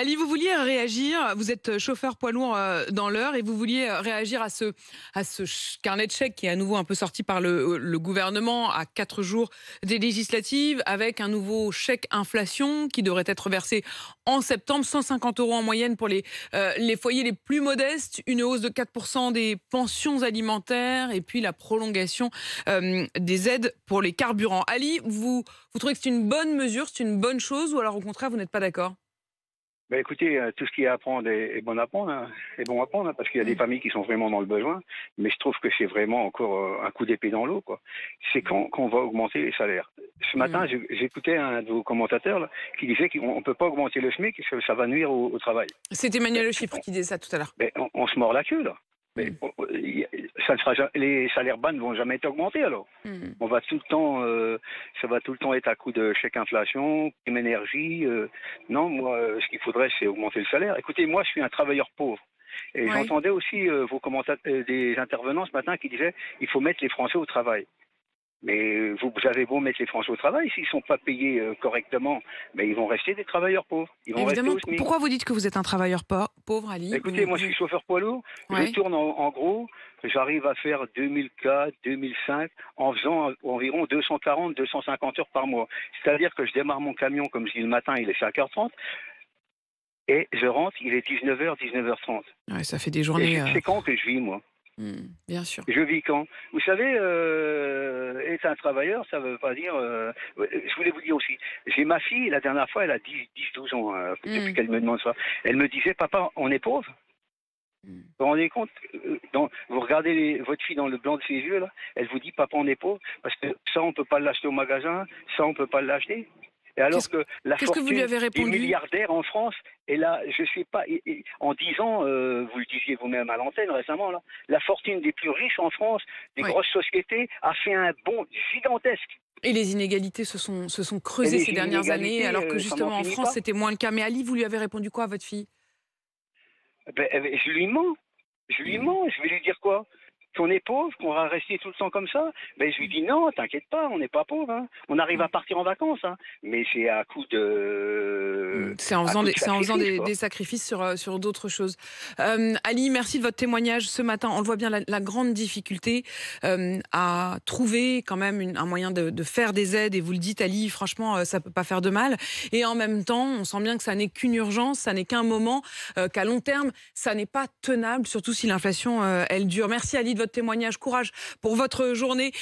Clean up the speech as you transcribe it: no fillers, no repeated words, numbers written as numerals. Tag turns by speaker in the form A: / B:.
A: Ali, vous vouliez réagir, vous êtes chauffeur poids lourd dans l'Eure et vous vouliez réagir à ce carnet de chèques qui est à nouveau un peu sorti par le gouvernement à 4 jours des législatives avec un nouveau chèque inflation qui devrait être versé en septembre, 150 € en moyenne pour les foyers les plus modestes, une hausse de 4% des pensions alimentaires et puis la prolongation des aides pour les carburants. Ali, vous trouvez que c'est une bonne mesure, c'est une bonne chose ou alors au contraire vous n'êtes pas d'accord?
B: Ben écoutez, tout ce qui est à apprendre est bon à prendre, hein, est bon à prendre, hein, parce qu'il y a des familles qui sont vraiment dans le besoin, mais je trouve que c'est vraiment encore un coup d'épée dans l'eau, quoi. C'est quand on va augmenter les salaires. Ce matin,
A: Mm.
B: j'écoutais un de vos commentateurs là, qui disait qu'on ne peut pas augmenter le SMIC, parce que ça va nuire au travail.
A: C'est
B: Ben,
A: Emmanuel Le Chypre qui disait ça tout à l'heure.
B: on se mord la queue, là. Mais
A: Mm.
B: ça ne sera les salaires bas ne vont jamais être augmentés, alors.
A: Mm.
B: On va tout le temps, ça va tout le temps être à coup de chèque inflation, prime énergie. Non, moi, ce qu'il faudrait, c'est augmenter le salaire. Écoutez, moi, je suis un travailleur pauvre. Et
A: Oui.
B: j'entendais aussi vos commentateurs, des intervenants ce matin qui disaient il faut mettre les Français au travail. Mais vous avez beau mettre les Français au travail, s'ils ne sont pas payés correctement, mais ils vont rester des travailleurs pauvres. Ils vont rester
A: Évidemment,
B: au SMIC.
A: pourquoi vous dites que vous êtes un travailleur pauvre, Ali?
B: Écoutez, moi je suis chauffeur poids lourd, je
A: Ouais.
B: tourne en gros, j'arrive à faire 2004, 2005 en faisant environ 240, 250 heures par mois. C'est-à-dire que je démarre mon camion, comme je dis le matin, il est 5h30, et je rentre, il est 19h, 19h30.
A: Ouais, ça fait des
B: Et
A: journées.
B: c'est quand que je vis, moi?
A: Bien sûr.
B: Je vis quand? Vous savez, être un travailleur, ça ne veut pas dire... je voulais vous dire aussi, j'ai ma fille, la dernière fois, elle a 10-12 ans, depuis
A: Mm.
B: qu'elle me demande ça. Elle me disait, papa, on est pauvre?
A: Mm.
B: Vous vous rendez compte, vous regardez votre fille dans le blanc de ses yeux, là, elle vous dit, papa, on est pauvre, parce que ça, on ne peut pas l'acheter au magasin, ça, on ne peut pas l'acheter. Et alors
A: Qu'est-ce
B: que la
A: qu'est-ce que vous lui
B: fortune
A: avez
B: des
A: répondu?
B: milliardaires en France, et là, je sais pas, en 10 ans, vous le disiez vous-même à l'antenne récemment, là, la fortune des plus riches en France, des
A: Oui.
B: grosses sociétés, a fait un bond gigantesque.
A: Et les inégalités se sont
B: Et
A: creusées
B: les
A: ces dernières années,
B: inégalités,
A: alors que
B: ça n'en
A: justement en
B: finit
A: France
B: pas.
A: c'était moins le cas. Mais Ali, vous lui avez répondu quoi à votre fille?
B: Je lui mens. Je lui
A: Mm.
B: mens. Je vais lui dire quoi? Qu'on est pauvre, qu'on va rester tout le temps comme ça? Ben, je lui dis non, t'inquiète pas, on n'est pas pauvre, hein. On arrive à partir en vacances, hein. Mais c'est
A: C'est en
B: à
A: faisant
B: coup
A: des,
B: de
A: c'est en faisant
B: sacrifice,
A: des,
B: quoi.
A: des sacrifices sur d'autres choses. Ali, merci de votre témoignage ce matin. On le voit bien, la grande difficulté à trouver quand même un moyen de faire des aides. Et vous le dites, Ali, franchement, ça peut pas faire de mal. Et en même temps, on sent bien que ça n'est qu'une urgence, ça n'est qu'un moment, qu'à long terme, ça n'est pas tenable, surtout si l'inflation, elle dure. Merci Ali de votre témoignage. Courage pour votre journée.